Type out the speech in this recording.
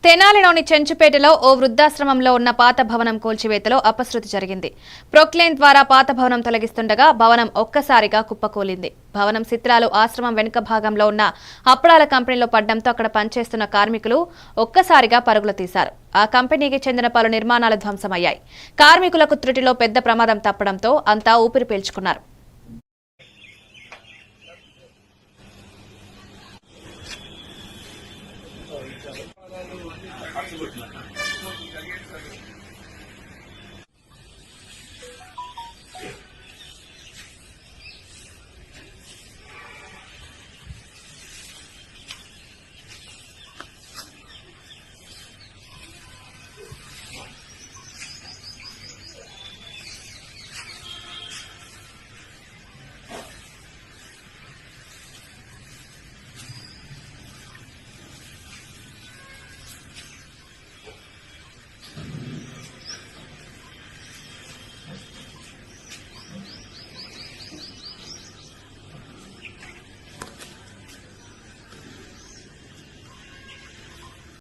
తెనాలిలోని చెంచుపేటలో ఓ వృద్ధాశ్రమంలో ఉన్న పాత భవనం కూల్చివేతలో అపశృతి జరిగింది. ప్రొక్లేన్ ద్వారా పాత భవనం తొలగిస్తుండగా భవనం ఒక్కసారిగా కుప్పకూలింది. భవనం చిత్రాలు ఆశ్రమం వెనుక భాగంలో ఉన్న అప్పడాల కంపెనీలో పడ్డంతో అక్కడ పనిచేస్తున్న కార్మికులు ఒక్కసారిగా పరుగులు తీశారు. ఆ కంపెనీకి చెందిన పలు నిర్మాణాలు ధ్వంసమయ్యాయి. కార్మికులకు త్రుటిలో పెద్ద ప్రమాదం తప్పడంతో అంతా ఊపిరి పీల్చుకున్నారు.